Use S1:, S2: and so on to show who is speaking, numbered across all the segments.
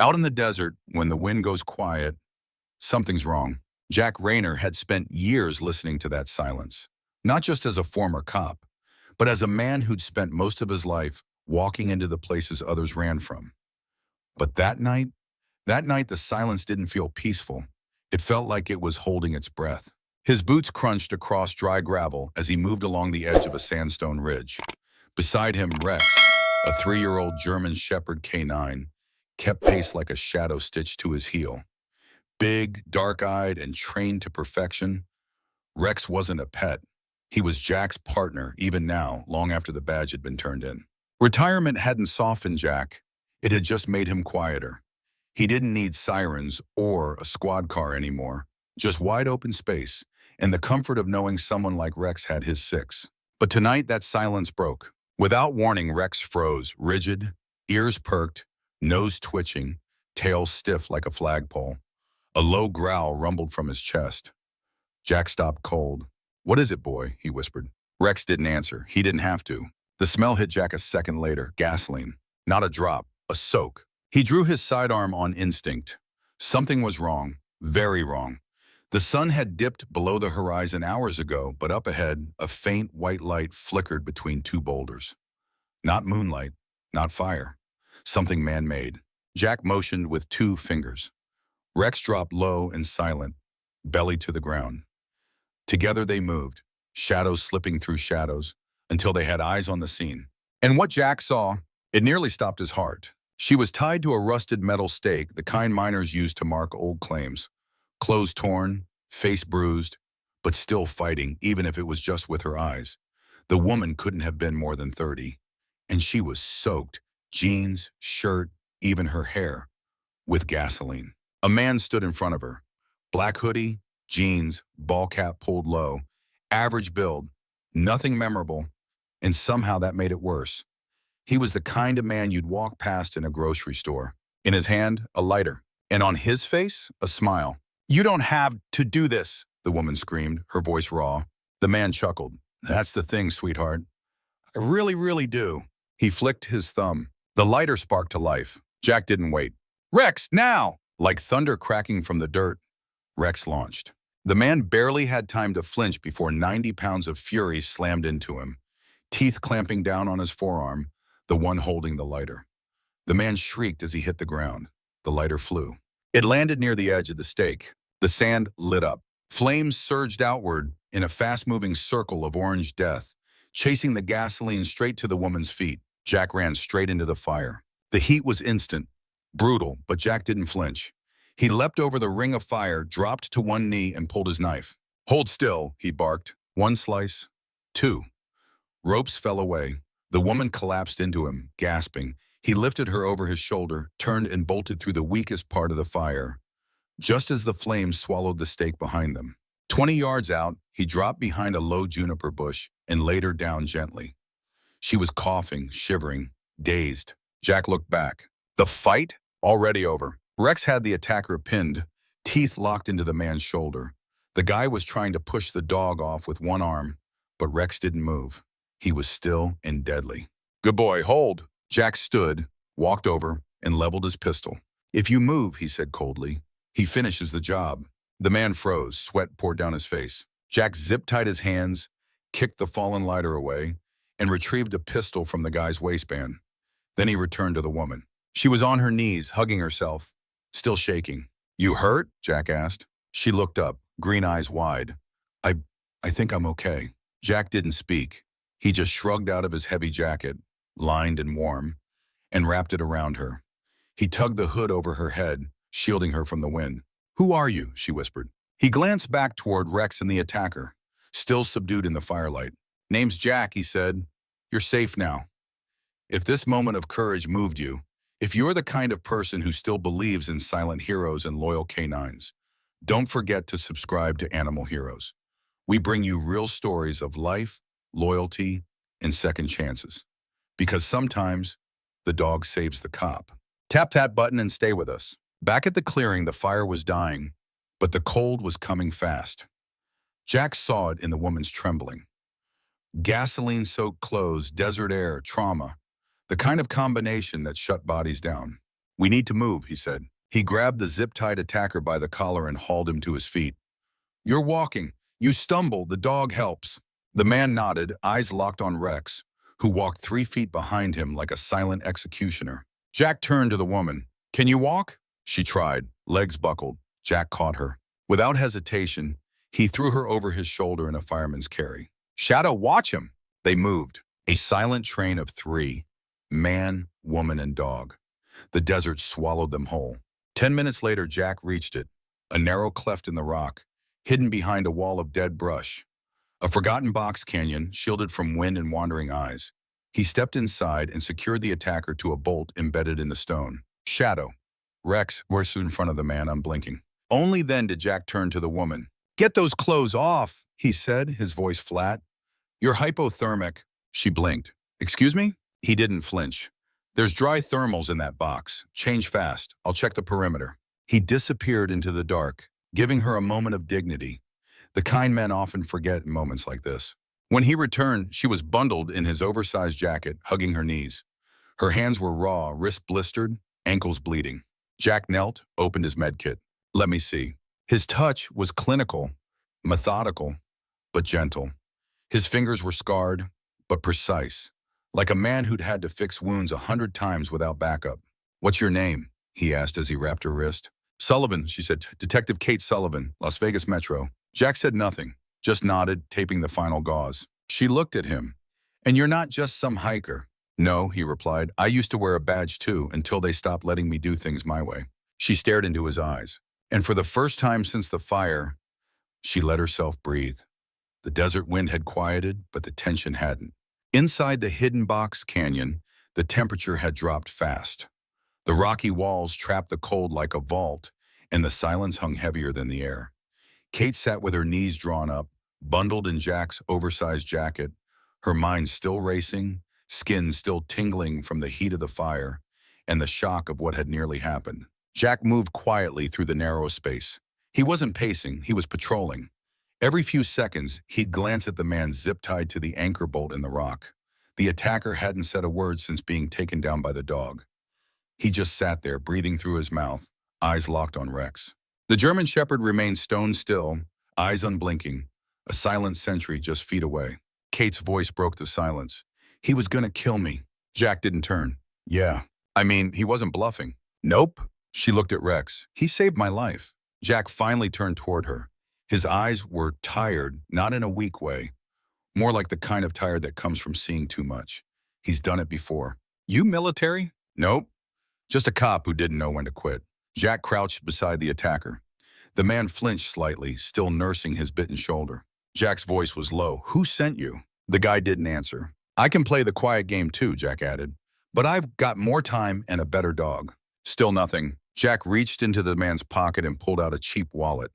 S1: Out in the desert, when the wind goes quiet, something's wrong. Jack Rayner had spent years listening to that silence, not just as a former cop, but as a man who'd spent most of his life walking into the places others ran from. But that night the silence didn't feel peaceful. It felt like it was holding its breath. His boots crunched across dry gravel as he moved along the edge of a sandstone ridge. Beside him, Rex, a 3-year-old German Shepherd K9, kept pace like a shadow stitched to his heel. Big, dark-eyed, and trained to perfection, Rex wasn't a pet. He was Jack's partner, even now, long after the badge had been turned in. Retirement hadn't softened Jack. It had just made him quieter. He didn't need sirens or a squad car anymore, just wide open space and the comfort of knowing someone like Rex had his six. But tonight that silence broke. Without warning, Rex froze, rigid, ears perked, nose twitching, tail stiff like a flagpole. A low growl rumbled from his chest. Jack stopped cold. "What is it, boy?" he whispered. Rex didn't answer. He didn't have to. The smell hit Jack a second later. Gasoline. Not a drop. A soak. He drew his sidearm on instinct. Something was wrong. Very wrong. The sun had dipped below the horizon hours ago, but up ahead, a faint white light flickered between two boulders. Not moonlight. Not fire. Something man-made. Jack motioned with 2 fingers. Rex dropped low and silent, belly to the ground. Together they moved, shadows slipping through shadows, until they had eyes on the scene. And what Jack saw, it nearly stopped his heart. She was tied to a rusted metal stake, the kind miners used to mark old claims. Clothes torn, face bruised, but still fighting, even if it was just with her eyes. The woman couldn't have been more than 30, and she was soaked, jeans, shirt, even her hair, with gasoline. A man stood in front of her. Black hoodie, jeans, ball cap pulled low, average build, nothing memorable, and somehow that made it worse. He was the kind of man you'd walk past in a grocery store. In his hand, a lighter, and on his face, a smile. "You don't have to do this," the woman screamed, her voice raw. The man chuckled. "That's the thing, sweetheart. I really, really do." He flicked his thumb. The lighter sparked to life. Jack didn't wait. "Rex, now!" Like thunder cracking from the dirt, Rex launched. The man barely had time to flinch before 90 pounds of fury slammed into him, teeth clamping down on his forearm, the one holding the lighter. The man shrieked as he hit the ground. The lighter flew. It landed near the edge of the stake. The sand lit up. Flames surged outward in a fast-moving circle of orange death, chasing the gasoline straight to the woman's feet. Jack ran straight into the fire. The heat was instant, brutal, but Jack didn't flinch. He leapt over the ring of fire, dropped to one knee, and pulled his knife. "Hold still," he barked. 1 slice, 2. Ropes fell away. The woman collapsed into him, gasping. He lifted her over his shoulder, turned and bolted through the weakest part of the fire, just as the flames swallowed the stake behind them. 20 yards out, he dropped behind a low juniper bush and laid her down gently. She was coughing, shivering, dazed. Jack looked back. The fight? Already over. Rex had the attacker pinned, teeth locked into the man's shoulder. The guy was trying to push the dog off with one arm, but Rex didn't move. He was still and deadly. "Good boy, hold." Jack stood, walked over, and leveled his pistol. "If you move," he said coldly, "he finishes the job." The man froze, sweat poured down his face. Jack zip-tied his hands, kicked the fallen lighter away, and retrieved a pistol from the guy's waistband. Then he returned to the woman. She was on her knees, hugging herself, still shaking. "You hurt?" Jack asked. She looked up, green eyes wide. I think I'm okay." Jack didn't speak. He just shrugged out of his heavy jacket, lined and warm, and wrapped it around her. He tugged the hood over her head, shielding her from the wind. "Who are you?" she whispered. He glanced back toward Rex and the attacker, still subdued in the firelight. "Name's Jack," he said. "You're safe now. If this moment of courage moved you, if you're the kind of person who still believes in silent heroes and loyal canines, don't forget to subscribe to Animal Heroes. We bring you real stories of life, loyalty, and second chances. Because sometimes the dog saves the cop. Tap that button and stay with us. Back at the clearing, the fire was dying, but the cold was coming fast. Jack saw it in the woman's trembling. Gasoline-soaked clothes, desert air, trauma, the kind of combination that shut bodies down. We need to move, he said. He grabbed the zip-tied attacker by the collar and hauled him to his feet. You're walking. You stumble. The dog helps. The man nodded, eyes locked on Rex, who walked 3 feet behind him like a silent executioner. Jack turned to the woman. Can you walk? She tried, legs buckled. Jack caught her. Without hesitation, he threw her over his shoulder in a fireman's carry. Shadow, watch him! They moved. A silent train of 3, man, woman, and dog. The desert swallowed them whole. 10 minutes later, Jack reached it, a narrow cleft in the rock, hidden behind a wall of dead brush. A forgotten box canyon, shielded from wind and wandering eyes. He stepped inside and secured the attacker to a bolt embedded in the stone. Shadow. Rex was in front of the man, unblinking. Only then did Jack turn to the woman. Get those clothes off, he said, his voice flat. You're hypothermic. She blinked. Excuse me? He didn't flinch. There's dry thermals in that box. Change fast. I'll check the perimeter. He disappeared into the dark, giving her a moment of dignity. The kind men often forget in moments like this. When he returned, she was bundled in his oversized jacket, hugging her knees. Her hands were raw, wrists blistered, ankles bleeding. Jack knelt, opened his medkit. Let me see. His touch was clinical, methodical, but gentle. His fingers were scarred, but precise, like a man who'd had to fix wounds 100 times without backup. What's your name? He asked as he wrapped her wrist. Sullivan, she said. Detective Kate Sullivan, Las Vegas Metro. Jack said nothing, just nodded, taping the final gauze. She looked at him. And you're not just some hiker. No, he replied. I used to wear a badge too, until they stopped letting me do things my way. She stared into his eyes. And for the first time since the fire, she let herself breathe. The desert wind had quieted, but the tension hadn't. Inside the hidden box canyon, the temperature had dropped fast. The rocky walls trapped the cold like a vault, and the silence hung heavier than the air. Kate sat with her knees drawn up, bundled in Jack's oversized jacket, her mind still racing, skin still tingling from the heat of the fire, and the shock of what had nearly happened. Jack moved quietly through the narrow space. He wasn't pacing, he was patrolling. Every few seconds, he'd glance at the man zip-tied to the anchor bolt in the rock. The attacker hadn't said a word since being taken down by the dog. He just sat there, breathing through his mouth, eyes locked on Rex. The German Shepherd remained stone still, eyes unblinking, a silent sentry just feet away. Kate's voice broke the silence. He was gonna kill me. Jack didn't turn. Yeah. I mean, he wasn't bluffing. Nope. She looked at Rex. He saved my life. Jack finally turned toward her. His eyes were tired, not in a weak way. More like the kind of tired that comes from seeing too much. He's done it before. You military? Nope. Just a cop who didn't know when to quit. Jack crouched beside the attacker. The man flinched slightly, still nursing his bitten shoulder. Jack's voice was low. Who sent you? The guy didn't answer. I can play the quiet game too, Jack added. But I've got more time and a better dog. Still nothing. Jack reached into the man's pocket and pulled out a cheap wallet.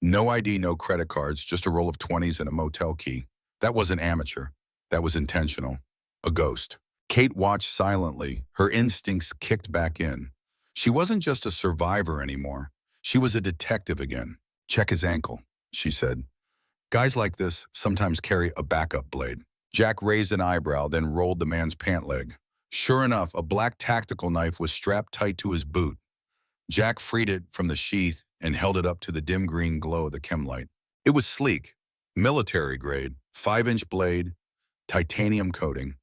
S1: No ID, no credit cards, just a roll of 20s and a motel key. That wasn't amateur. That was intentional. A ghost. Kate watched silently. Her instincts kicked back in. She wasn't just a survivor anymore. She was a detective again. Check his ankle, she said. Guys like this sometimes carry a backup blade. Jack raised an eyebrow, then rolled the man's pant leg. Sure enough, a black tactical knife was strapped tight to his boot. Jack freed it from the sheath and held it up to the dim green glow of the chem light. It was sleek, military grade, 5-inch blade, titanium coating.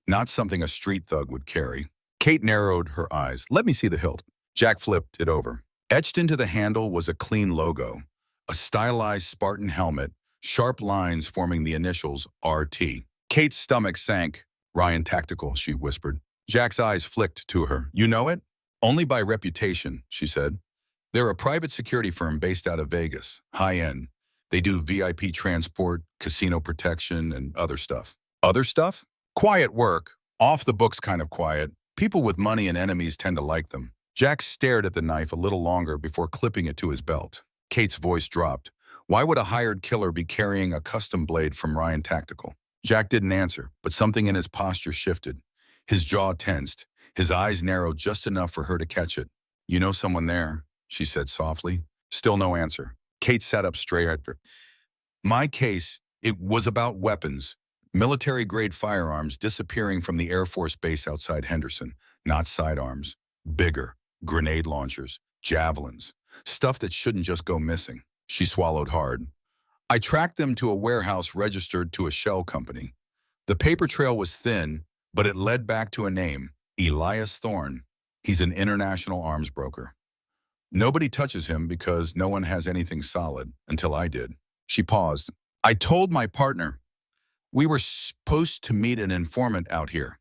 S1: Not something a street thug would carry. Kate narrowed her eyes. Let me see the hilt. Jack flipped it over. Etched into the handle was a clean logo, a stylized Spartan helmet, sharp lines forming the initials RT. Kate's stomach sank. Ryan Tactical, she whispered. Jack's eyes flicked to her. You know it? Only by reputation, she said. They're a private security firm based out of Vegas, high-end. They do VIP transport, casino protection, and other stuff. Other stuff? Quiet work, off-the-books kind of quiet. People with money and enemies tend to like them. Jack stared at the knife a little longer before clipping it to his belt. Kate's voice dropped. Why would a hired killer be carrying a custom blade from Ryan Tactical? Jack didn't answer, but something in his posture shifted. His jaw tensed, his eyes narrowed just enough for her to catch it. You know someone there, she said softly. Still no answer. Kate sat up straight at her. My case, it was about weapons. Military-grade firearms disappearing from the Air Force Base outside Henderson. Not sidearms. Bigger. grenade launchers, javelins, stuff that shouldn't just go missing. She swallowed hard. I tracked them to a warehouse registered to a shell company. The paper trail was thin, but it led back to a name, Elias Thorne. He's an international arms broker. Nobody touches him because no one has anything solid, until I did. She paused. I told my partner, we were supposed to meet an informant out here.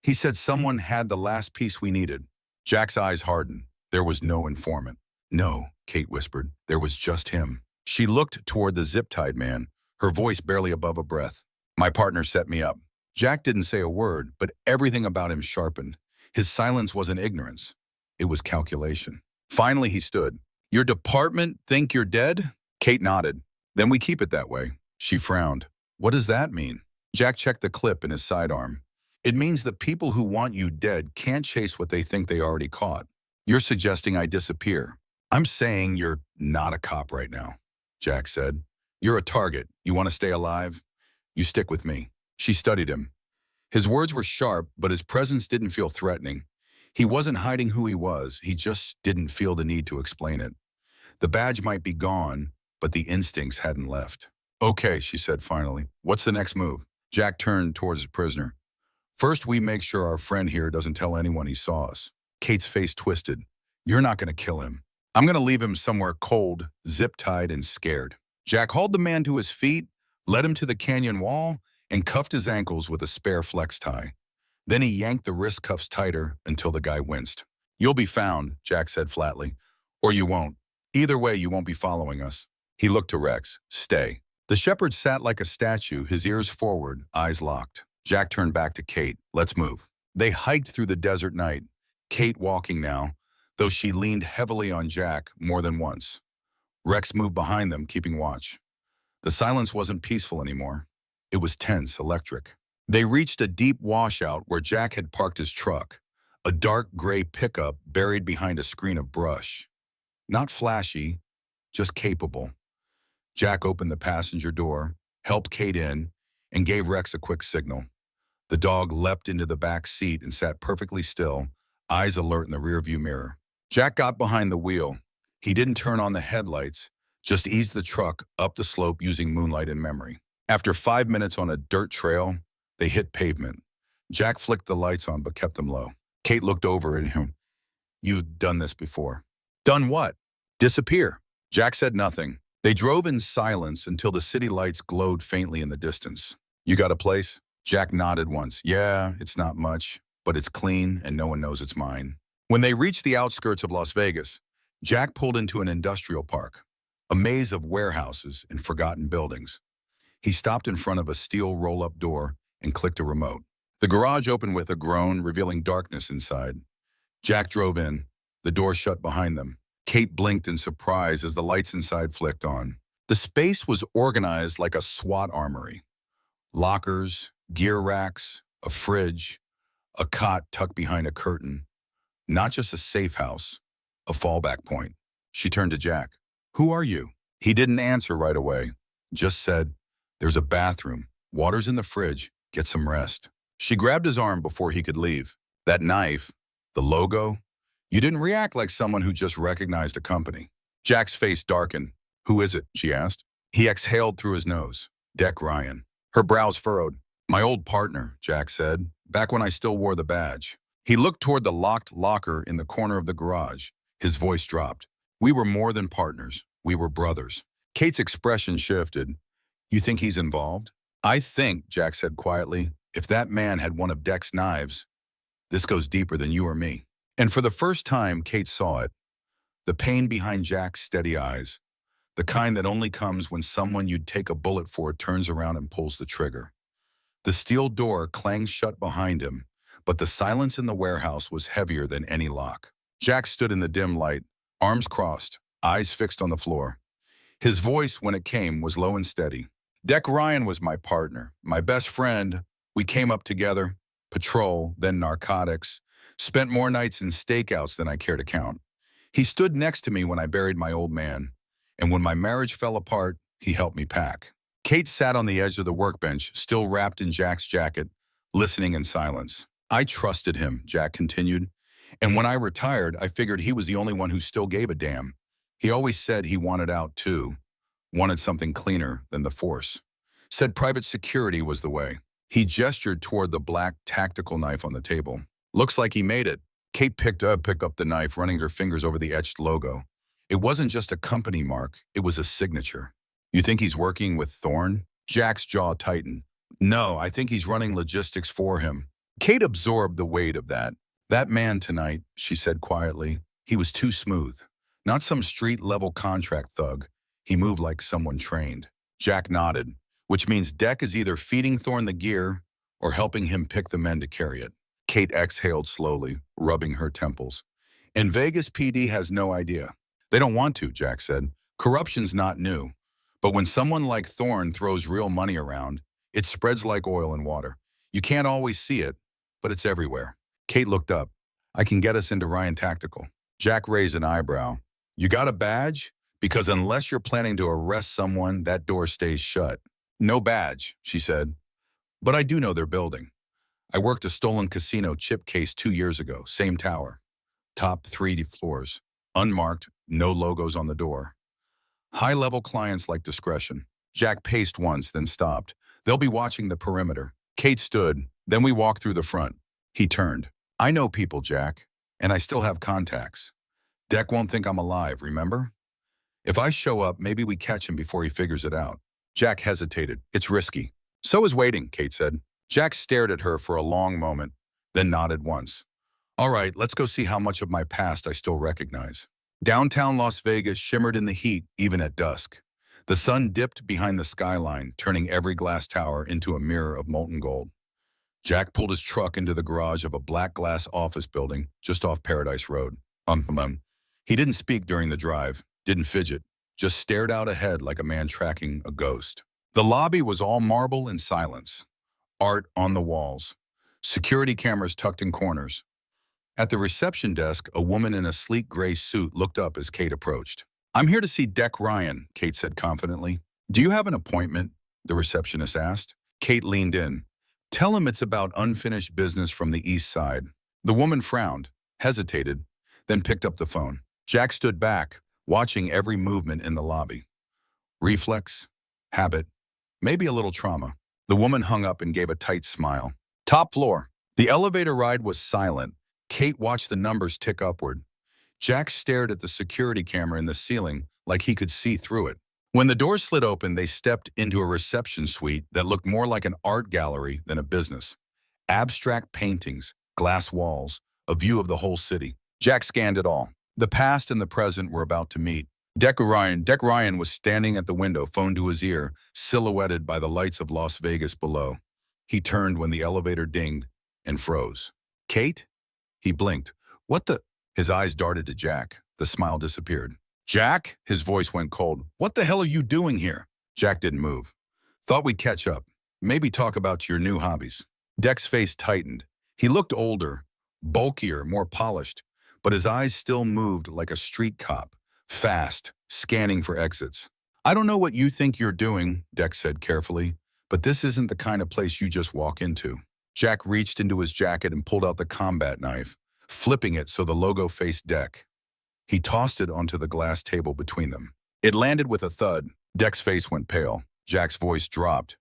S1: He said someone had the last piece we needed. Jack's eyes hardened. There was no informant. No, Kate whispered. There was just him. She looked toward the zip-tied man, her voice barely above a breath. My partner set me up. Jack didn't say a word, but everything about him sharpened. His silence wasn't ignorance. It was calculation. Finally, he stood. Your department think you're dead? Kate nodded. Then we keep it that way. She frowned. What does that mean? Jack checked the clip in his sidearm. It means that people who want you dead can't chase what they think they already caught. You're suggesting I disappear. I'm saying you're not a cop right now, Jack said. You're a target. You want to stay alive? You stick with me. She studied him. His words were sharp, but his presence didn't feel threatening. He wasn't hiding who he was. He just didn't feel the need to explain it. The badge might be gone, but the instincts hadn't left. Okay, she said finally. What's the next move? Jack turned towards his prisoner. First, we make sure our friend here doesn't tell anyone he saw us. Kate's face twisted. You're not going to kill him. I'm going to leave him somewhere cold, zip-tied, and scared. Jack hauled the man to his feet, led him to the canyon wall, and cuffed his ankles with a spare flex tie. Then he yanked the wrist cuffs tighter until the guy winced. You'll be found, Jack said flatly. Or you won't. Either way, you won't be following us. He looked to Rex. Stay. The shepherd sat like a statue, his ears forward, eyes locked. Jack turned back to Kate. Let's move. They hiked through the desert night, Kate walking now, though she leaned heavily on Jack more than once. Rex moved behind them, keeping watch. The silence wasn't peaceful anymore. It was tense, electric. They reached a deep washout where Jack had parked his truck, a dark gray pickup buried behind a screen of brush. Not flashy, just capable. Jack opened the passenger door, helped Kate in, and gave Rex a quick signal. The dog leapt into the back seat and sat perfectly still, eyes alert in the rearview mirror. Jack got behind the wheel. He didn't turn on the headlights, just eased the truck up the slope using moonlight and memory. After 5 minutes on a dirt trail, they hit pavement. Jack flicked the lights on but kept them low. Kate looked over at him. You've done this before. Done what? Disappear. Jack said nothing. They drove in silence until the city lights glowed faintly in the distance. You got a place? Jack nodded once. Yeah, it's not much, but it's clean and no one knows it's mine. When they reached the outskirts of Las Vegas, Jack pulled into an industrial park, a maze of warehouses and forgotten buildings. He stopped in front of a steel roll-up door and clicked a remote. The garage opened with a groan, revealing darkness inside. Jack drove in. The door shut behind them. Kate blinked in surprise as the lights inside flicked on. The space was organized like a SWAT armory. Lockers, gear racks, a fridge, a cot tucked behind a curtain. Not just a safe house, a fallback point. She turned to Jack. Who are you? He didn't answer right away, just said, there's a bathroom. Water's in the fridge. Get some rest. She grabbed his arm before he could leave. That knife, the logo, you didn't react like someone who just recognized a company. Jack's face darkened. Who is it? She asked. He exhaled through his nose. Deck Ryan. Her brows furrowed. My old partner, Jack said, back when I still wore the badge. He looked toward the locked locker in the corner of the garage. His voice dropped. We were more than partners. We were brothers. Kate's expression shifted. You think he's involved? I think, Jack said quietly, if that man had one of Deck's knives, this goes deeper than you or me. And for the first time, Kate saw it. The pain behind Jack's steady eyes. The kind that only comes when someone you'd take a bullet for turns around and pulls the trigger. The steel door clanged shut behind him, but the silence in the warehouse was heavier than any lock. Jack stood in the dim light, arms crossed, eyes fixed on the floor. His voice, when it came, was low and steady. Deck Ryan was my partner, my best friend. We came up together, patrol, then narcotics, spent more nights in stakeouts than I care to count. He stood next to me when I buried my old man, and when my marriage fell apart, he helped me pack. Kate sat on the edge of the workbench, still wrapped in Jack's jacket, listening in silence. I trusted him, Jack continued. And when I retired, I figured he was the only one who still gave a damn. He always said he wanted out too, wanted something cleaner than the force. Said private security was the way. He gestured toward the black tactical knife on the table. Looks like he made it. Kate picked up the knife, running her fingers over the etched logo. It wasn't just a company mark, it was a signature. You think he's working with Thorne? Jack's jaw tightened. No, I think he's running logistics for him. Kate absorbed the weight of that. That man tonight, she said quietly, he was too smooth. Not some street-level contract thug. He moved like someone trained. Jack nodded, which means Deck is either feeding Thorne the gear or helping him pick the men to carry it. Kate exhaled slowly, rubbing her temples. And Vegas PD has no idea. They don't want to, Jack said. Corruption's not new. But when someone like Thorne throws real money around, it spreads like oil and water. You can't always see it, but it's everywhere. Kate looked up. I can get us into Ryan Tactical. Jack raised an eyebrow. You got a badge? Because unless you're planning to arrest someone, that door stays shut. No badge, she said. But I do know their building. I worked a stolen casino chip case 2 years ago, same tower. Top 3 floors. Unmarked, no logos on the door. High-level clients like discretion. Jack paced once, then stopped. They'll be watching the perimeter. Kate stood, then we walked through the front. He turned. I know people, Jack, and I still have contacts. Deck won't think I'm alive, remember? If I show up, maybe we catch him before he figures it out. Jack hesitated. It's risky. So is waiting, Kate said. Jack stared at her for a long moment, then nodded once. All right, let's go see how much of my past I still recognize. Downtown Las Vegas shimmered in the heat, even at dusk. The sun dipped behind the skyline, turning every glass tower into a mirror of molten gold. Jack pulled his truck into the garage of a black glass office building just off Paradise Road. He didn't speak during the drive, didn't fidget, just stared out ahead like a man tracking a ghost. The lobby was all marble and silence. Art on the walls. Security cameras tucked in corners. At the reception desk, a woman in a sleek gray suit looked up as Kate approached. I'm here to see Deck Ryan, Kate said confidently. Do you have an appointment? The receptionist asked. Kate leaned in. Tell him it's about unfinished business from the east side. The woman frowned, hesitated, then picked up the phone. Jack stood back, watching every movement in the lobby. Reflex, habit, maybe a little trauma. The woman hung up and gave a tight smile. Top floor. The elevator ride was silent. Kate watched the numbers tick upward. Jack stared at the security camera in the ceiling like he could see through it. When the door slid open, they stepped into a reception suite that looked more like an art gallery than a business. Abstract paintings, glass walls, a view of the whole city. Jack scanned it all. The past and the present were about to meet. Deck Ryan was standing at the window, phone to his ear, silhouetted by the lights of Las Vegas below. He turned when the elevator dinged and froze. Kate? He blinked. What the? His eyes darted to Jack. The smile disappeared. Jack? His voice went cold. What the hell are you doing here? Jack didn't move. Thought we'd catch up. Maybe talk about your new hobbies. Deck's face tightened. He looked older, bulkier, more polished, but his eyes still moved like a street cop, fast, scanning for exits. I don't know what you think you're doing, Deck said carefully, but this isn't the kind of place you just walk into. Jack reached into his jacket and pulled out the combat knife, flipping it so the logo faced Deck. He tossed it onto the glass table between them. It landed with a thud. Deck's face went pale. Jack's voice dropped.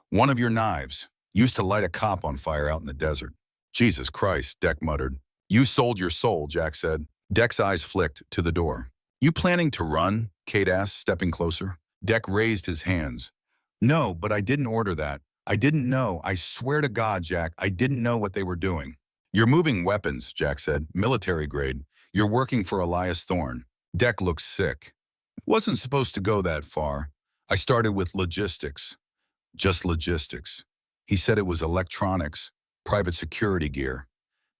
S1: One of your knives. Used to light a cop on fire out in the desert. Jesus Christ, Deck muttered. You sold your soul, Jack said. Deck's eyes flicked to the door. You planning to run? Kate asked, stepping closer. Deck raised his hands. No, but I didn't order that. I didn't know. I swear to God, Jack, I didn't know what they were doing. You're moving weapons, Jack said. Military grade. You're working for Elias Thorne. Deck looked sick. It wasn't supposed to go that far. I started with logistics. Just logistics. He said it was electronics, private security gear.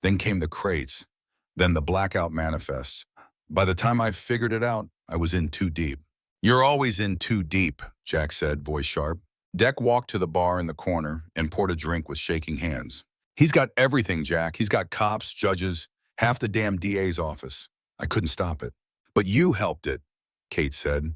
S1: Then came the crates. Then the blackout manifests. By the time I figured it out, I was in too deep. You're always in too deep, Jack said, voice sharp. Deck walked to the bar in the corner and poured a drink with shaking hands. He's got everything, Jack. He's got cops, judges, half the damn DA's office. I couldn't stop it. But you helped it, Kate said.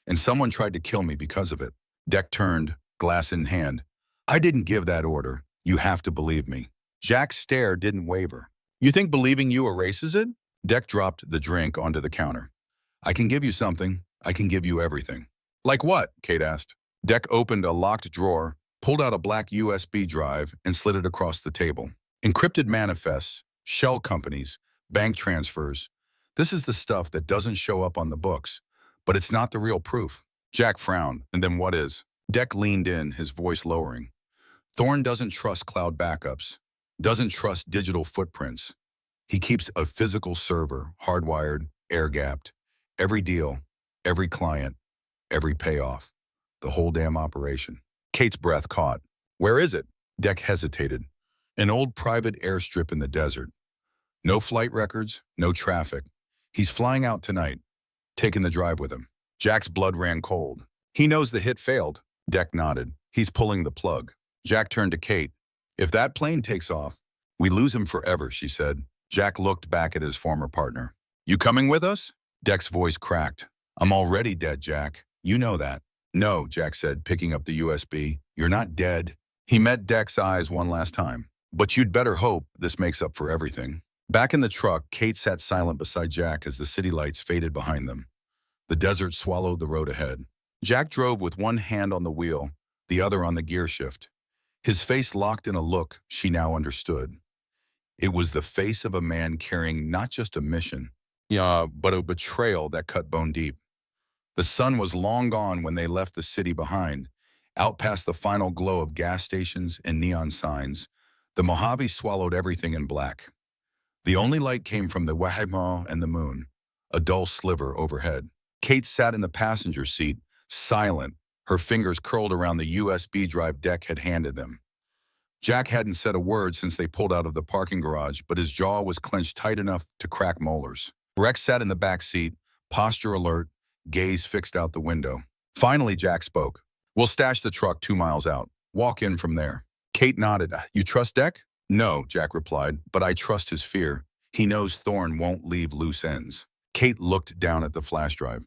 S1: And someone tried to kill me because of it. Deck turned, glass in hand. I didn't give that order. You have to believe me. Jack's stare didn't waver. You think believing you erases it? Deck dropped the drink onto the counter. I can give you something. I can give you everything. Like what? Kate asked. Deck opened a locked drawer, pulled out a black USB drive, and slid it across the table. Encrypted manifests, shell companies, bank transfers. This is the stuff that doesn't show up on the books, but it's not the real proof. Jack frowned, and then what is? Deck leaned in, his voice lowering. Thorne doesn't trust cloud backups, doesn't trust digital footprints. He keeps a physical server, hardwired, air-gapped. Every deal, every client, every payoff, the whole damn operation. Kate's breath caught. Where is it? Deck hesitated. An old private airstrip in the desert. No flight records, no traffic. He's flying out tonight, taking the drive with him. Jack's blood ran cold. He knows the hit failed. Deck nodded. He's pulling the plug. Jack turned to Kate. If that plane takes off, we lose him forever, she said. Jack looked back at his former partner. You coming with us? Deck's voice cracked. I'm already dead, Jack. You know that. No, Jack said, picking up the USB. You're not dead. He met Deck's eyes one last time. But you'd better hope this makes up for everything. Back in the truck, Kate sat silent beside Jack as the city lights faded behind them. The desert swallowed the road ahead. Jack drove with one hand on the wheel, the other on the gear shift. His face locked in a look she now understood. It was the face of a man carrying not just a mission, but a betrayal that cut bone deep. The sun was long gone when they left the city behind. Out past the final glow of gas stations and neon signs, the Mojave swallowed everything in black. The only light came from the Wahima and the moon, a dull sliver overhead. Kate sat in the passenger seat, silent, her fingers curled around the USB drive Deck had handed them. Jack hadn't said a word since they pulled out of the parking garage, but his jaw was clenched tight enough to crack molars. Rex sat in the back seat, posture alert, gaze fixed out the window. Finally, Jack spoke. We'll stash the truck 2 miles out. Walk in from there. Kate nodded. You trust Deck? No, Jack replied, but I trust his fear. He knows Thorne won't leave loose ends. Kate looked down at the flash drive.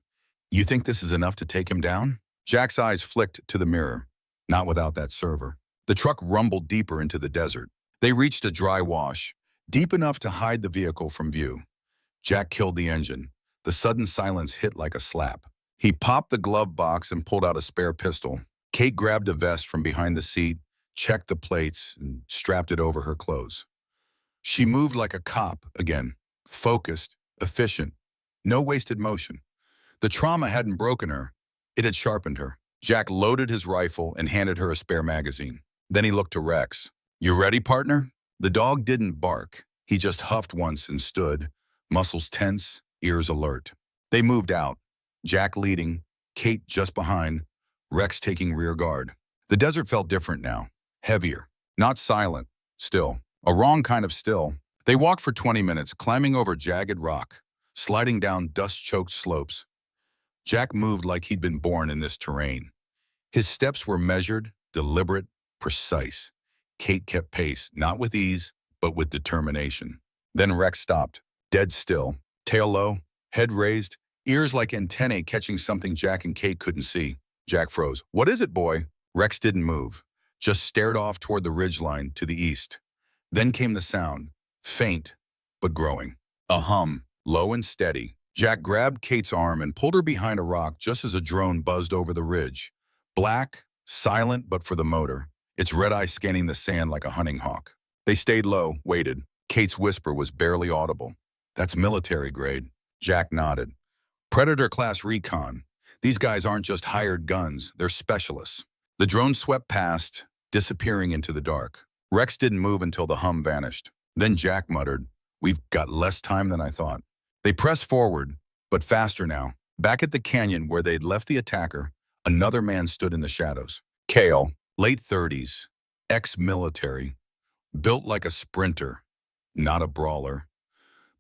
S1: You think this is enough to take him down? Jack's eyes flicked to the mirror. Not without that server. The truck rumbled deeper into the desert. They reached a dry wash, deep enough to hide the vehicle from view. Jack killed the engine. The sudden silence hit like a slap. He popped the glove box and pulled out a spare pistol. Kate grabbed a vest from behind the seat, checked the plates, and strapped it over her clothes. She moved like a cop again, focused, efficient, no wasted motion. The trauma hadn't broken her, it had sharpened her. Jack loaded his rifle and handed her a spare magazine. Then he looked to Rex. You ready, partner? The dog didn't bark. He just huffed once and stood, muscles tense, ears alert. They moved out, Jack leading, Kate just behind, Rex taking rear guard. The desert felt different now, heavier, not silent, still, a wrong kind of still. They walked for 20 minutes, climbing over jagged rock, sliding down dust-choked slopes. Jack moved like he'd been born in this terrain. His steps were measured, deliberate, precise. Kate kept pace, not with ease, but with determination. Then Rex stopped, dead still, tail low, head raised, ears like antennae catching something Jack and Kate couldn't see. Jack froze. What is it, boy? Rex didn't move, just stared off toward the ridgeline to the east. Then came the sound, faint, but growing. A hum, low and steady. Jack grabbed Kate's arm and pulled her behind a rock just as a drone buzzed over the ridge. Black, silent but for the motor, its red eye scanning the sand like a hunting hawk. They stayed low, waited. Kate's whisper was barely audible. That's military grade. Jack nodded. Predator-class recon. These guys aren't just hired guns, they're specialists. The drone swept past, disappearing into the dark. Rex didn't move until the hum vanished. Then Jack muttered, We've got less time than I thought. They pressed forward, but faster now. Back at the canyon where they'd left the attacker, another man stood in the shadows. Cale, late 30s, ex-military, built like a sprinter, not a brawler.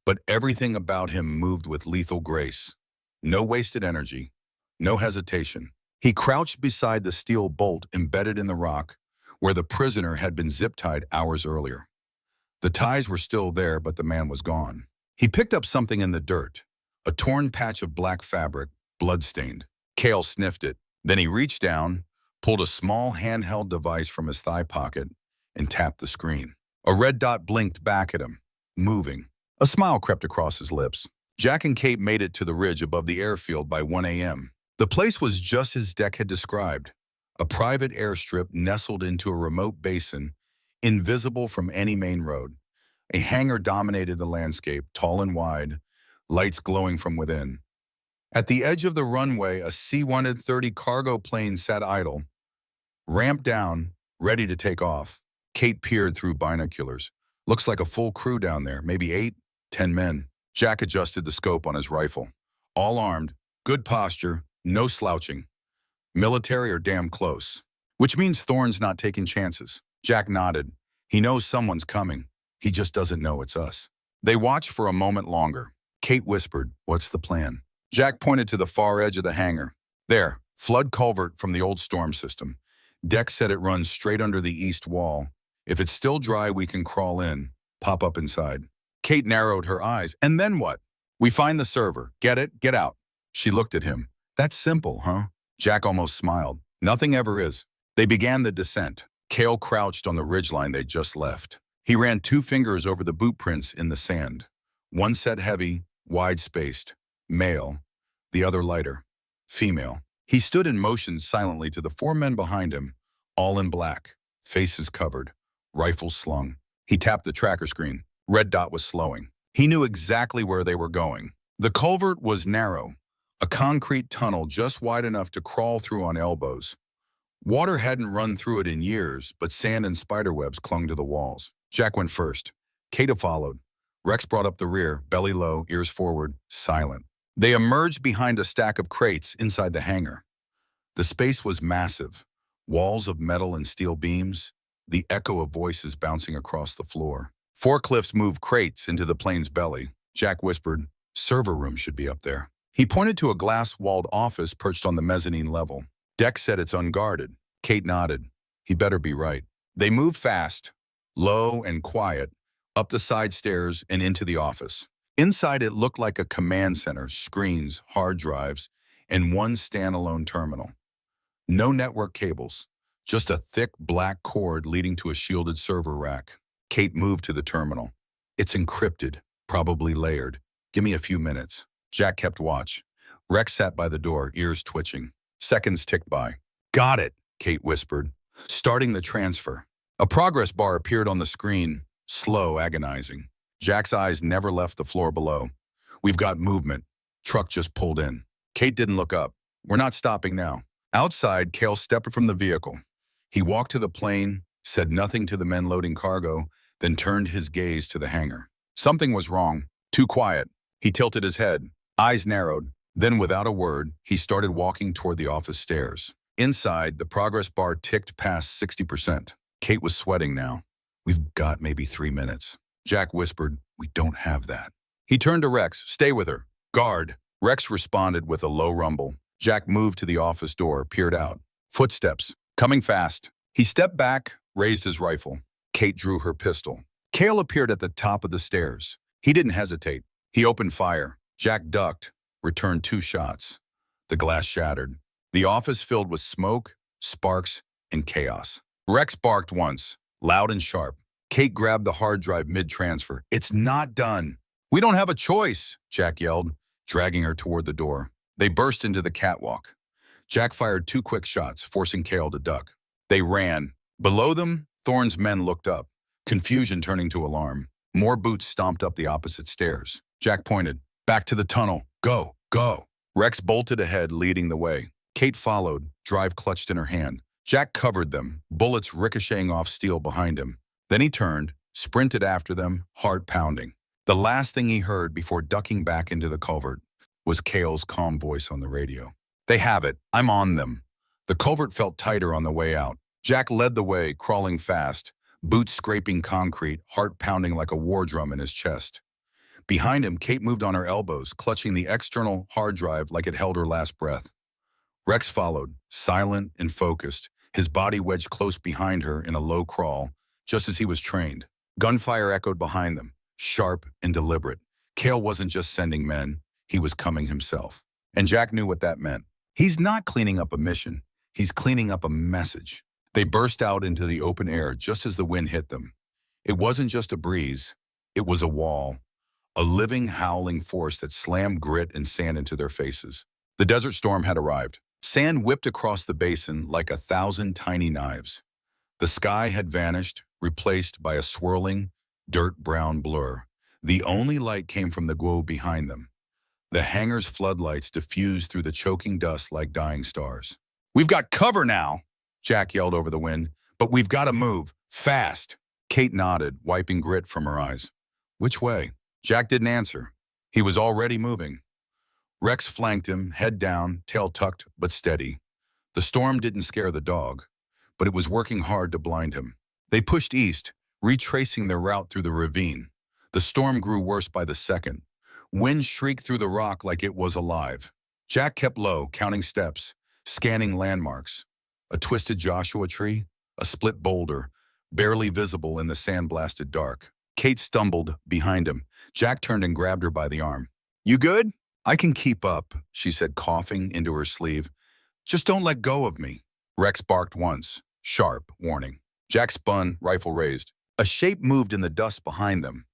S1: But everything about him moved with lethal grace. No wasted energy, no hesitation. He crouched beside the steel bolt embedded in the rock where the prisoner had been zip-tied hours earlier. The ties were still there, but the man was gone. He picked up something in the dirt, a torn patch of black fabric, blood-stained. Cale sniffed it. Then he reached down, pulled a small handheld device from his thigh pocket, and tapped the screen. A red dot blinked back at him. moving. A smile crept across his lips. Jack and Kate made it to the ridge above the airfield by 1 a.m. The place was just as Deck had described, a private airstrip nestled into a remote basin, invisible from any main road. A hangar dominated the landscape, tall and wide, lights glowing from within. At the edge of the runway, a C-130 cargo plane sat idle, ramped down, ready to take off. Kate peered through binoculars. Looks like a full crew down there, maybe 8, 10 men. Jack adjusted the scope on his rifle. All armed, good posture, no slouching. Military or damn close. Which means Thorne's not taking chances. Jack nodded. He knows someone's coming. He just doesn't know it's us. They watched for a moment longer. Kate whispered, "What's the plan?" Jack pointed to the far edge of the hangar. There, flood culvert from the old storm system. Deck said it runs straight under the east wall. If it's still dry, we can crawl in, pop up inside. Kate narrowed her eyes. And then what? We find the server. Get it? Get out. She looked at him. That's simple, huh? Jack almost smiled. Nothing ever is. They began the descent. Cale crouched on the ridgeline they'd just left. He ran 2 fingers over the boot prints in the sand. One set heavy, wide-spaced. Male. The other lighter. Female. He stood in motion silently to the 4 men behind him, all in black, faces covered, rifles slung. He tapped the tracker screen. Red dot was slowing. He knew exactly where they were going. The culvert was narrow, a concrete tunnel just wide enough to crawl through on elbows. Water hadn't run through it in years, but sand and spiderwebs clung to the walls. Jack went first. Kate followed. Rex brought up the rear, belly low, ears forward, silent. They emerged behind a stack of crates inside the hangar. The space was massive. Walls of metal and steel beams, the echo of voices bouncing across the floor. Forklifts moved crates into the plane's belly. Jack whispered, "Server room should be up there." He pointed to a glass-walled office perched on the mezzanine level. Deck said it's unguarded. Kate nodded. He better be right. They moved fast, low and quiet, up the side stairs and into the office. Inside it looked like a command center, screens, hard drives, and one standalone terminal. No network cables, just a thick black cord leading to a shielded server rack. Kate moved to the terminal. It's encrypted, probably layered. Give me a few minutes. Jack kept watch. Rex sat by the door, ears twitching. Seconds ticked by. Got it, Kate whispered, starting the transfer. A progress bar appeared on the screen, slow, agonizing. Jack's eyes never left the floor below. We've got movement. Truck just pulled in. Kate didn't look up. We're not stopping now. Outside, Cale stepped from the vehicle. He walked to the plane, said nothing to the men loading cargo, then turned his gaze to the hangar. Something was wrong. Too quiet. He tilted his head, eyes narrowed. Then, without a word, he started walking toward the office stairs. Inside, the progress bar ticked past 60%. Kate was sweating now. We've got maybe 3 minutes. Jack whispered, we don't have that. He turned to Rex. Stay with her. Guard. Rex responded with a low rumble. Jack moved to the office door, peered out. Footsteps. Coming fast. He stepped back, raised his rifle. Kate drew her pistol. Cale appeared at the top of the stairs. He didn't hesitate. He opened fire. Jack ducked, returned 2 shots. The glass shattered. The office filled with smoke, sparks, and chaos. Rex barked once, loud and sharp. Kate grabbed the hard drive mid-transfer. It's not done. We don't have a choice, Jack yelled, dragging her toward the door. They burst into the catwalk. Jack fired 2 quick shots, forcing Cale to duck. They ran. Below them, Thorne's men looked up, confusion turning to alarm. More boots stomped up the opposite stairs. Jack pointed. Back to the tunnel. Go, go. Rex bolted ahead, leading the way. Kate followed, drive clutched in her hand. Jack covered them, bullets ricocheting off steel behind him. Then he turned, sprinted after them, heart pounding. The last thing he heard before ducking back into the culvert was Cale's calm voice on the radio. They have it. I'm on them. The culvert felt tighter on the way out. Jack led the way, crawling fast, boots scraping concrete, heart pounding like a war drum in his chest. Behind him, Kate moved on her elbows, clutching the external hard drive like it held her last breath. Rex followed, silent and focused, his body wedged close behind her in a low crawl, just as he was trained. Gunfire echoed behind them, sharp and deliberate. Cale wasn't just sending men, he was coming himself. And Jack knew what that meant. He's not cleaning up a mission, he's cleaning up a message. They burst out into the open air just as the wind hit them. It wasn't just a breeze, It was a wall, a living, howling force that slammed grit and sand into their faces. The desert storm had arrived. Sand whipped across the basin like 1,000 tiny knives. The sky had vanished, replaced by a swirling, dirt-brown blur. The only light came from the glow behind them. The hangar's floodlights diffused through the choking dust like dying stars. "We've got cover now," Jack yelled over the wind, "but we've got to move, fast." Kate nodded, wiping grit from her eyes. "Which way?" Jack didn't answer. He was already moving. Rex flanked him, head down, tail tucked, but steady. The storm didn't scare the dog, but it was working hard to blind him. They pushed east, retracing their route through the ravine. The storm grew worse by the second. Wind shrieked through the rock like it was alive. Jack kept low, counting steps, scanning landmarks. A twisted Joshua tree, a split boulder, barely visible in the sand-blasted dark. Kate stumbled behind him. Jack turned and grabbed her by the arm. "You good?" "I can keep up," she said, coughing into her sleeve. "Just don't let go of me." Rex barked once. Sharp warning. Jack spun, rifle raised. A shape moved in the dust behind them.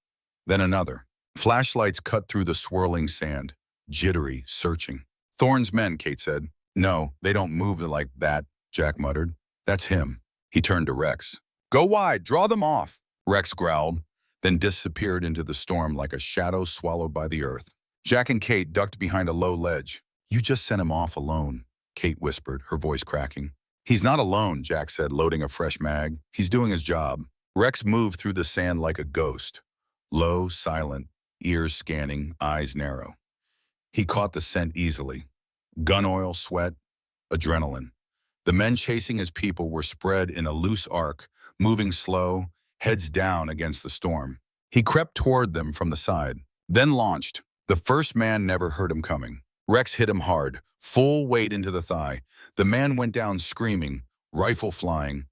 S1: Then another. Flashlights cut through the swirling sand. Jittery, searching. "Thorne's men," Kate said. "No, they don't move like that," Jack muttered. "That's him." He turned to Rex. "Go wide, draw them off." Rex growled, then disappeared into the storm like a shadow swallowed by the earth. Jack and Kate ducked behind a low ledge. "You just sent him off alone," Kate whispered, her voice cracking. "He's not alone," Jack said, loading a fresh mag. "He's doing his job." Rex moved through the sand like a ghost. Low, silent, ears scanning, eyes narrow. He caught the scent easily. Gun oil, sweat, adrenaline. The men chasing his people were spread in a loose arc, moving slow, heads down against the storm. He crept toward them from the side, then launched. The first man never heard him coming. Rex hit him hard, full weight into the thigh. The man went down screaming, rifle flying.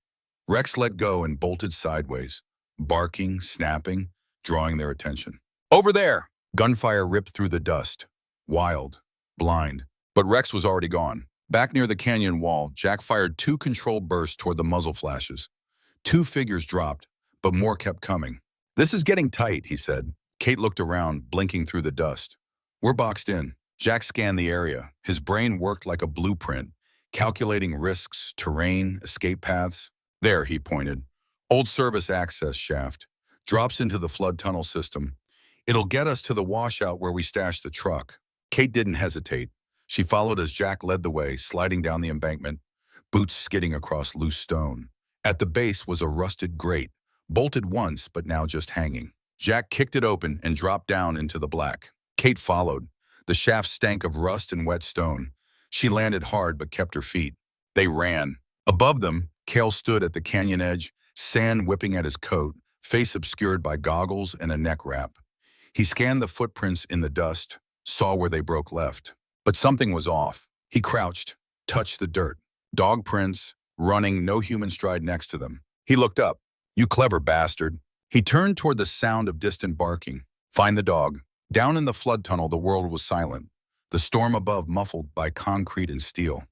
S1: Rex let go and bolted sideways, barking, snapping, drawing their attention. "Over there!" Gunfire ripped through the dust. Wild, blind. But Rex was already gone. Back near the canyon wall, Jack fired 2 controlled bursts toward the muzzle flashes. 2 figures dropped, but more kept coming. "This is getting tight," he said. Kate looked around, blinking through the dust. "We're boxed in." Jack scanned the area. His brain worked like a blueprint, calculating risks, terrain, escape paths. "There," he pointed. "Old service access shaft. Drops into the flood tunnel system. It'll get us to the washout where we stashed the truck." Kate didn't hesitate. She followed as Jack led the way, sliding down the embankment, boots skidding across loose stone. At the base was a rusted grate, bolted once but now just hanging. Jack kicked it open and dropped down into the black. Kate followed. The shaft stank of rust and wet stone. She landed hard but kept her feet. They ran. Above them, Cale stood at the canyon edge, sand whipping at his coat, face obscured by goggles and a neck wrap. He scanned the footprints in the dust, saw where they broke left. But something was off. He crouched, touched the dirt. Dog prints, running, no human stride next to them. He looked up. "You clever bastard." He turned toward the sound of distant barking. "Find the dog." Down in the flood tunnel, the world was silent. The storm above muffled by concrete and steel.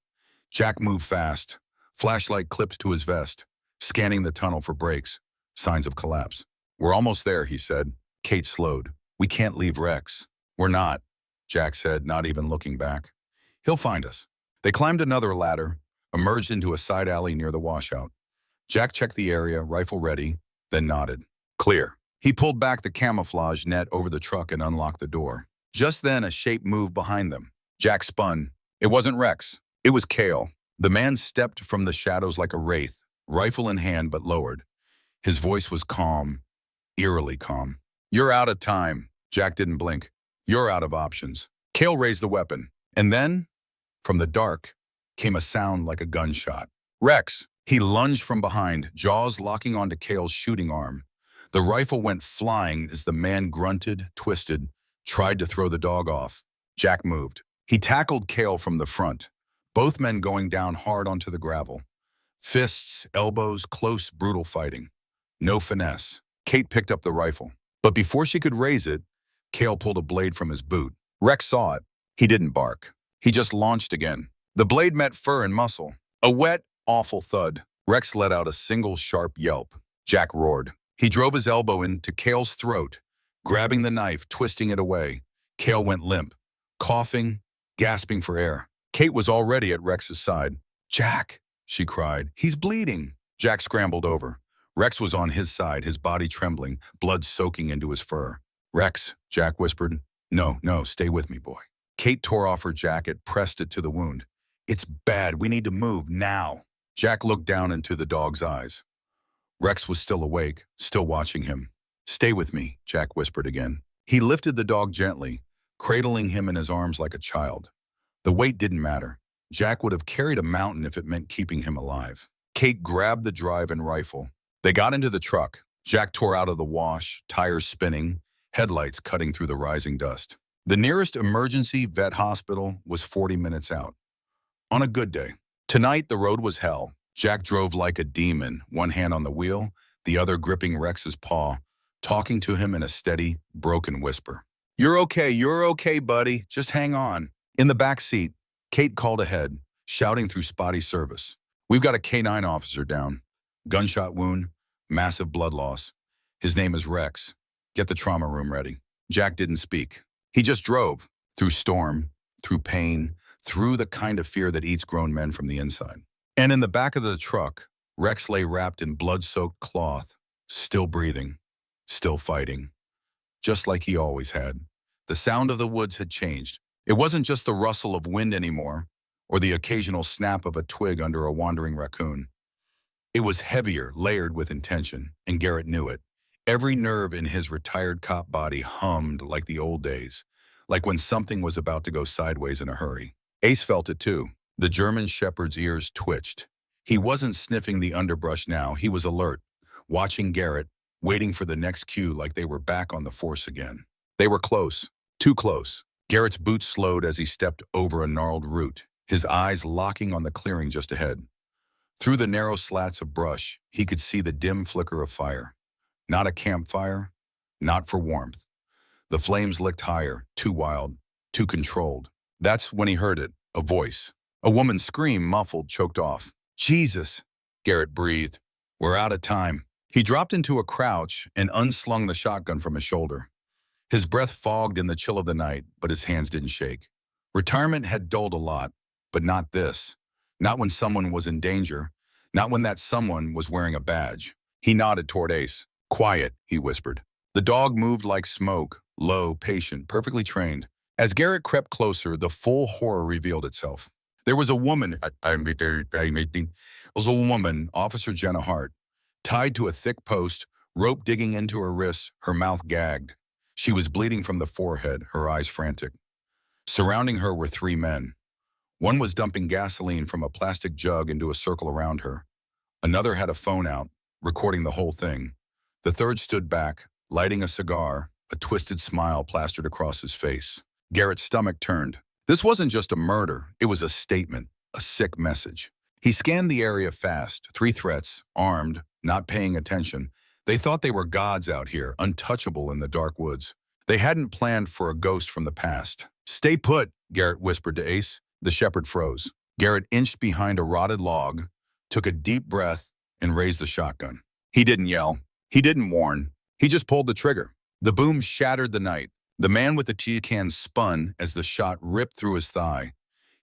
S1: Jack moved fast, flashlight clipped to his vest, scanning the tunnel for breaks, signs of collapse. "We're almost there," he said. Kate slowed. "We can't leave Rex." "We're not," Jack said, not even looking back. "He'll find us." They climbed another ladder, emerged into a side alley near the washout. Jack checked the area, rifle ready, then nodded. "Clear." He pulled back the camouflage net over the truck and unlocked the door. Just then, a shape moved behind them. Jack spun. It wasn't Rex. It was Cale. The man stepped from the shadows like a wraith, rifle in hand but lowered. His voice was calm, eerily calm. "You're out of time." Jack didn't blink. "You're out of options." Cale raised the weapon. And then, from the dark, came a sound like a gunshot. "Rex!" He lunged from behind, jaws locking onto Cale's shooting arm. The rifle went flying as the man grunted, twisted, tried to throw the dog off. Jack moved. He tackled Cale from the front, both men going down hard onto the gravel. Fists, elbows, close, brutal fighting. No finesse. Kate picked up the rifle. But before she could raise it, Cale pulled a blade from his boot. Rex saw it. He didn't bark. He just launched again. The blade met fur and muscle. A wet, awful thud. Rex let out a single sharp yelp. Jack roared. He drove his elbow into Cale's throat, grabbing the knife, twisting it away. Cale went limp, coughing, gasping for air. Kate was already at Rex's side. "Jack," she cried. "He's bleeding." Jack scrambled over. Rex was on his side, his body trembling, blood soaking into his fur. "Rex," Jack whispered. "No, no, stay with me, boy." Kate tore off her jacket, pressed it to the wound. "It's bad. We need to move now." Jack looked down into the dog's eyes. Rex was still awake, still watching him. "Stay with me," Jack whispered again. He lifted the dog gently, cradling him in his arms like a child. The weight didn't matter. Jack would have carried a mountain if it meant keeping him alive. Kate grabbed the drive and rifle. They got into the truck. Jack tore out of the wash, tires spinning, headlights cutting through the rising dust. The nearest emergency vet hospital was 40 minutes out. On a good day. Tonight, the road was hell. Jack drove like a demon, one hand on the wheel, the other gripping Rex's paw, talking to him in a steady, broken whisper. You're okay, buddy. Just hang on." In the back seat, Kate called ahead, shouting through spotty service. "We've got a K9 officer down. Gunshot wound, massive blood loss. His name is Rex. Get the trauma room ready." Jack didn't speak. He just drove, through storm, through pain, through the kind of fear that eats grown men from the inside. And in the back of the truck, Rex lay wrapped in blood-soaked cloth, still breathing, still fighting, just like he always had. The sound of the woods had changed. It wasn't just the rustle of wind anymore, or the occasional snap of a twig under a wandering raccoon. It was heavier, layered with intention, and Garrett knew it. Every nerve in his retired cop body hummed like the old days, like when something was about to go sideways in a hurry. Ace felt it too. The German shepherd's ears twitched. He wasn't sniffing the underbrush now. He was alert, watching Garrett, waiting for the next cue like they were back on the force again. They were close, too close. Garrett's boots slowed as he stepped over a gnarled root, his eyes locking on the clearing just ahead. Through the narrow slats of brush, he could see the dim flicker of fire. Not a campfire, not for warmth. The flames licked higher, too wild, too controlled. That's when he heard it, a voice. A woman's scream, muffled, choked off. "Jesus," Garrett breathed. "We're out of time." He dropped into a crouch and unslung the shotgun from his shoulder. His breath fogged in the chill of the night, but his hands didn't shake. Retirement had dulled a lot, but not this. Not when someone was in danger. Not when that someone was wearing a badge. He nodded toward Ace. "Quiet," he whispered. The dog moved like smoke, low, patient, perfectly trained. As Garrett crept closer, the full horror revealed itself. There was a woman, Officer Jenna Hart, tied to a thick post, rope digging into her wrists, her mouth gagged. She was bleeding from the forehead, her eyes frantic. Surrounding her were 3 men. One was dumping gasoline from a plastic jug into a circle around her. Another had a phone out, recording the whole thing. The third stood back, lighting a cigar, a twisted smile plastered across his face. Garrett's stomach turned. This wasn't just a murder, it was a statement, a sick message. He scanned the area fast, 3 threats, armed, not paying attention. They thought they were gods out here, untouchable in the dark woods. They hadn't planned for a ghost from the past. "Stay put," Garrett whispered to Ace. The shepherd froze. Garrett inched behind a rotted log, took a deep breath, and raised the shotgun. He didn't yell. He didn't warn. He just pulled the trigger. The boom shattered the night. The man with the tea can spun as the shot ripped through his thigh.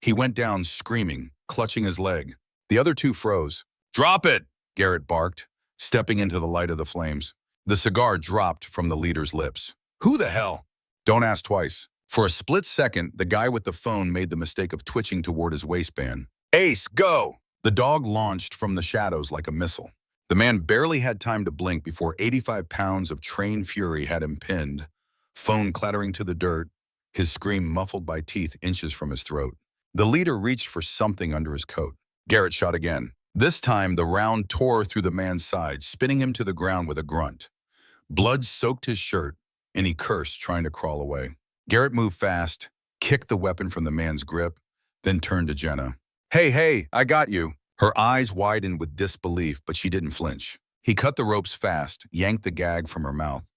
S1: He went down screaming, clutching his leg. The other 2 froze. "Drop it," Garrett barked, stepping into the light of the flames. The cigar dropped from the leader's lips. "Who the hell?" "Don't ask twice." For a split second, the guy with the phone made the mistake of twitching toward his waistband. "Ace, go!" The dog launched from the shadows like a missile. The man barely had time to blink before 85 pounds of trained fury had him pinned, phone clattering to the dirt, his scream muffled by teeth inches from his throat. The leader reached for something under his coat. Garrett shot again. This time, the round tore through the man's side, spinning him to the ground with a grunt. Blood soaked his shirt, and he cursed, trying to crawl away. Garrett moved fast, kicked the weapon from the man's grip, then turned to Jenna. Hey, I got you." Her eyes widened with disbelief, but she didn't flinch. He cut the ropes fast, yanked the gag from her mouth.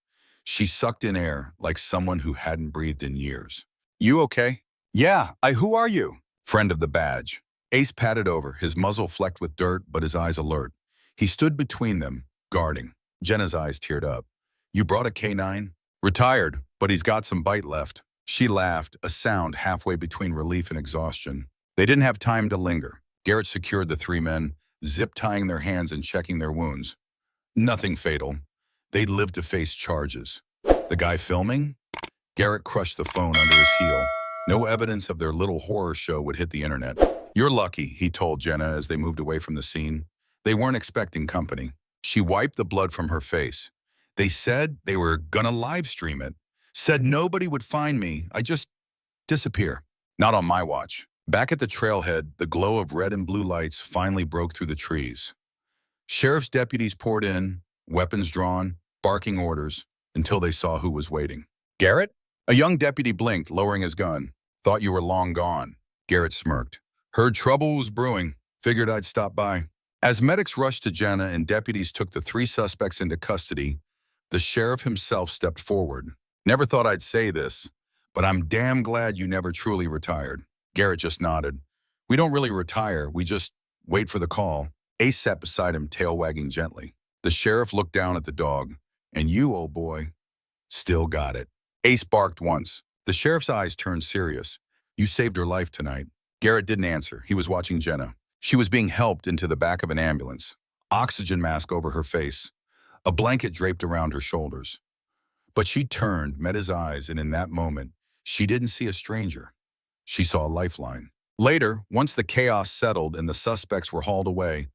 S1: She sucked in air like someone who hadn't breathed in years. "You okay?" "Yeah, who are you?" "Friend of the badge." Ace patted over, his muzzle flecked with dirt, but his eyes alert. He stood between them, guarding. Jenna's eyes teared up. "You brought a K9? Retired, but he's got some bite left. She laughed, a sound halfway between relief and exhaustion. They didn't have time to linger. Garrett secured the three men, zip-tying their hands and checking their wounds. Nothing fatal. They'd live to face charges. The guy filming? Garrett crushed the phone under his heel. No evidence of their little horror show would hit the internet. You're lucky, he told Jenna as they moved away from the scene. They weren't expecting company. She wiped the blood from her face. They said they were gonna live stream it. Said nobody would find me. I just disappear. Not on my watch. Back at the trailhead, the glow of red and blue lights finally broke through the trees. Sheriff's deputies poured in, weapons drawn, barking orders, until they saw who was waiting. Garrett? A young deputy blinked, lowering his gun. Thought you were long gone. Garrett smirked. Heard trouble was brewing. Figured I'd stop by. As medics rushed to Jenna and deputies took the three suspects into custody, the sheriff himself stepped forward. Never thought I'd say this, but I'm damn glad you never truly retired. Garrett just nodded. We don't really retire, we just wait for the call. Ace sat beside him, tail wagging gently. The sheriff looked down at the dog. And you, old boy, still got it. Ace barked once. The sheriff's eyes turned serious. You saved her life tonight. Garrett didn't answer. He was watching Jenna. She was being helped into the back of an ambulance. Oxygen mask over her face. A blanket draped around her shoulders. But she turned, met his eyes, and in that moment, she didn't see a stranger. She saw a lifeline. Later, once the chaos settled and the suspects were hauled away,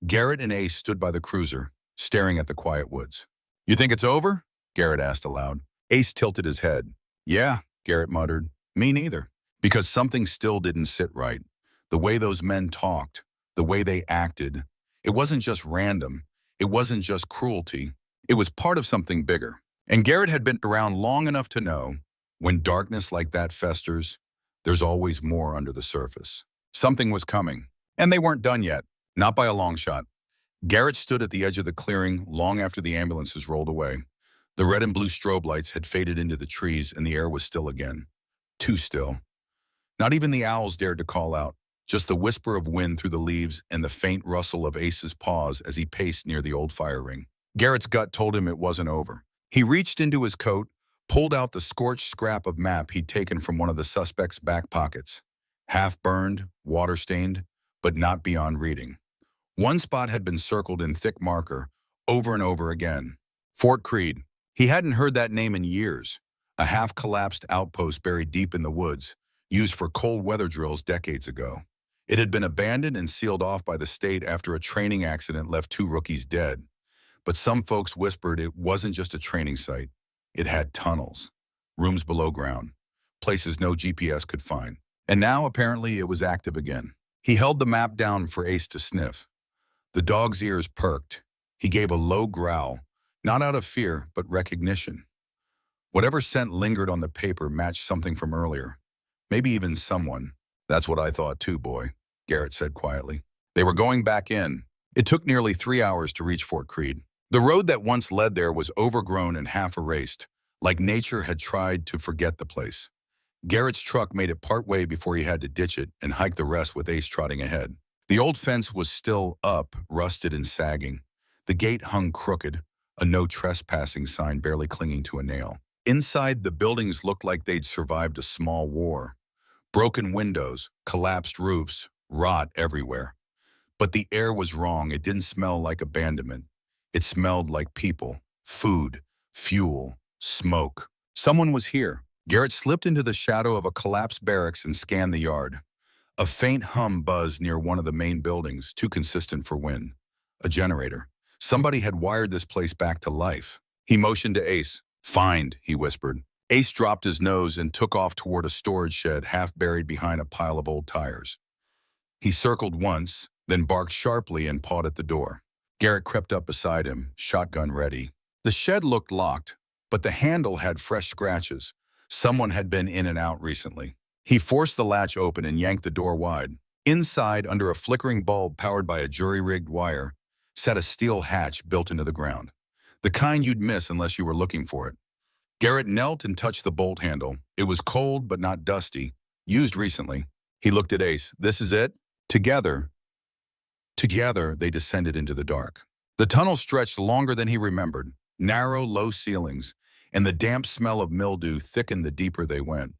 S1: Garrett and Ace stood by the cruiser, staring at the quiet woods. You think it's over? Garrett asked aloud. Ace tilted his head. Yeah, Garrett muttered. Me neither. Because something still didn't sit right. The way those men talked, the way they acted. It wasn't just random. It wasn't just cruelty. It was part of something bigger. And Garrett had been around long enough to know, when darkness like that festers, there's always more under the surface. Something was coming. And they weren't done yet. Not by a long shot. Garrett stood at the edge of the clearing long after the ambulances rolled away. The red and blue strobe lights had faded into the trees and the air was still again. Too still. Not even the owls dared to call out. Just the whisper of wind through the leaves and the faint rustle of Ace's paws as he paced near the old fire ring. Garrett's gut told him it wasn't over. He reached into his coat, pulled out the scorched scrap of map he'd taken from one of the suspect's back pockets. Half-burned, water-stained, but not beyond reading. One spot had been circled in thick marker, over and over again. Fort Creed. He hadn't heard that name in years. A half-collapsed outpost buried deep in the woods, used for cold weather drills decades ago. It had been abandoned and sealed off by the state after a training accident left two rookies dead. But some folks whispered it wasn't just a training site. It had tunnels, rooms below ground, places no GPS could find. And now, apparently, it was active again. He held the map down for Ace to sniff. The dog's ears perked. He gave a low growl, not out of fear, but recognition. Whatever scent lingered on the paper matched something from earlier. Maybe even someone. That's what I thought too, boy, Garrett said quietly. They were going back in. It took nearly 3 hours to reach Fort Creed. The road that once led there was overgrown and half erased, like nature had tried to forget the place. Garrett's truck made it partway before he had to ditch it and hike the rest with Ace trotting ahead. The old fence was still up, rusted and sagging. The gate hung crooked, a no trespassing sign barely clinging to a nail. Inside, the buildings looked like they'd survived a small war. Broken windows, collapsed roofs, rot everywhere. But the air was wrong. It didn't smell like abandonment. It smelled like people, food, fuel, smoke. Someone was here. Garrett slipped into the shadow of a collapsed barracks and scanned the yard. A faint hum buzzed near one of the main buildings, too consistent for wind. A generator. Somebody had wired this place back to life. He motioned to Ace. Find, he whispered. Ace dropped his nose and took off toward a storage shed half buried behind a pile of old tires. He circled once, then barked sharply and pawed at the door. Garrett crept up beside him, shotgun ready. The shed looked locked, but the handle had fresh scratches. Someone had been in and out recently. He forced the latch open and yanked the door wide. Inside, under a flickering bulb powered by a jury-rigged wire, sat a steel hatch built into the ground. The kind you'd miss unless you were looking for it. Garrett knelt and touched the bolt handle. It was cold but not dusty. Used recently. He looked at Ace. This is it? Together, they descended into the dark. The tunnel stretched longer than he remembered. Narrow, low ceilings. and the damp smell of mildew thickened the deeper they went.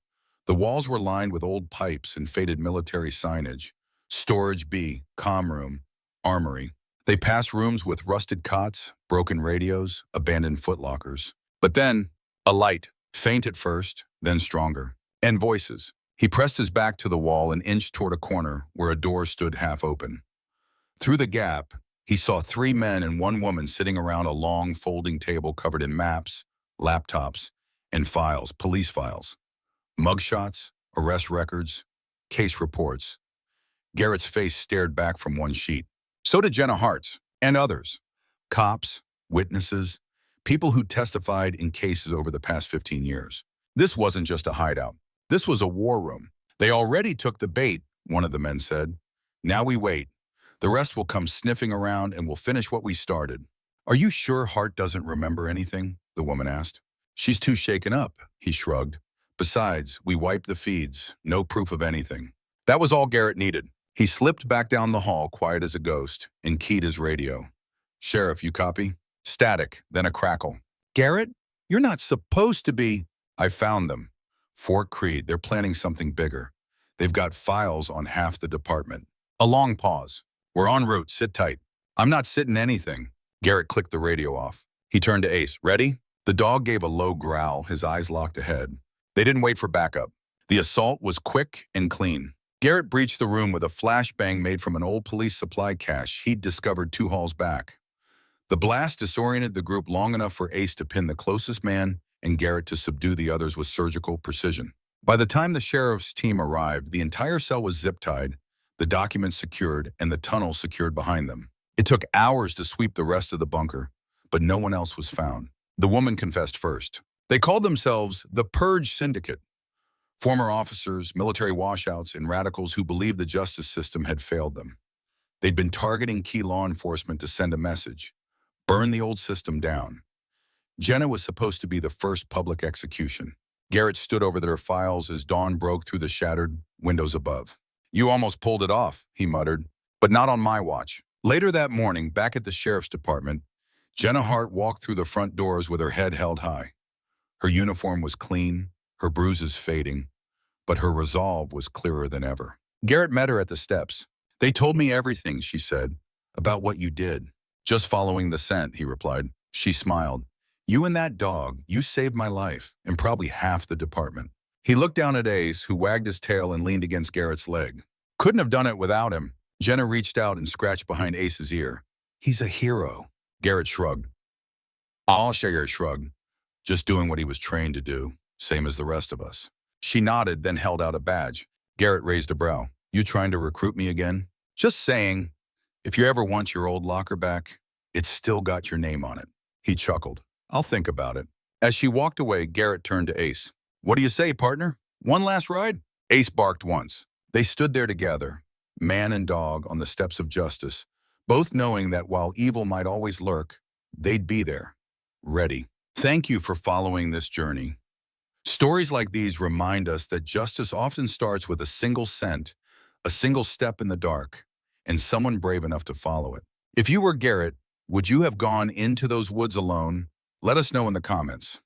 S1: The walls were lined with old pipes and faded military signage. Storage B, comm room, armory. They passed rooms with rusted cots, broken radios, abandoned footlockers. But then, a light, faint at first, then stronger. And voices. He pressed his back to the wall and inched toward a corner where a door stood half open. Through the gap, he saw 3 men and 1 woman sitting around a long folding table covered in maps, laptops, and files, police files. Mugshots, arrest records, case reports. Garrett's face stared back from one sheet. So did Jenna Hart's, and others. Cops, witnesses, people who testified in cases over the past 15 years. This wasn't just a hideout. This was a war room. They already took the bait, one of the men said. Now we wait. The rest will come sniffing around and we'll finish what we started. Are you sure Hart doesn't remember anything? The woman asked. She's too shaken up, he shrugged. Besides, we wiped the feeds. No proof of anything. That was all Garrett needed. He slipped back down the hall, quiet as a ghost, and keyed his radio. Sheriff, you copy? Static, then a crackle. Garrett? You're not supposed to be. I found them. Fort Creed, they're planning something bigger. They've got files on half the department. A long pause. We're en route, sit tight. I'm not sitting anything. Garrett clicked the radio off. He turned to Ace. Ready? The dog gave a low growl, his eyes locked ahead. They didn't wait for backup. The assault was quick and clean. Garrett breached the room with a flashbang made from an old police supply cache he'd discovered 2 halls back. The blast disoriented the group long enough for Ace to pin the closest man and Garrett to subdue the others with surgical precision. By the time the sheriff's team arrived, the entire cell was zip-tied, the documents secured, and the tunnel secured behind them. It took hours to sweep the rest of the bunker, but no one else was found. The woman confessed first. They called themselves the Purge Syndicate. Former officers, military washouts, and radicals who believed the justice system had failed them. They'd been targeting key law enforcement to send a message. Burn the old system down. Jenna was supposed to be the first public execution. Garrett stood over their files as dawn broke through the shattered windows above. You almost pulled it off, he muttered, but not on my watch. Later that morning, back at the sheriff's department, Jenna Hart walked through the front doors with her head held high. Her uniform was clean, her bruises fading, but her resolve was clearer than ever. Garrett met her at the steps. They told me everything, she said, about what you did. Just following the scent, he replied. She smiled. You and that dog, you saved my life, and probably half the department. He looked down at Ace, who wagged his tail and leaned against Garrett's leg. Couldn't have done it without him. Jenna reached out and scratched behind Ace's ear. He's a hero. Garrett shrugged. I'll share your shrug. Just doing what he was trained to do, same as the rest of us. She nodded, then held out a badge. Garrett raised a brow. You trying to recruit me again? Just saying. If you ever want your old locker back, it's still got your name on it. He chuckled. I'll think about it. As she walked away, Garrett turned to Ace. What do you say, partner? One last ride? Ace barked once. They stood there together, man and dog on the steps of justice, both knowing that while evil might always lurk, they'd be there, ready. Thank you for following this journey. Stories like these remind us that justice often starts with a single scent, a single step in the dark, and someone brave enough to follow it. If you were Garrett, would you have gone into those woods alone? Let us know in the comments.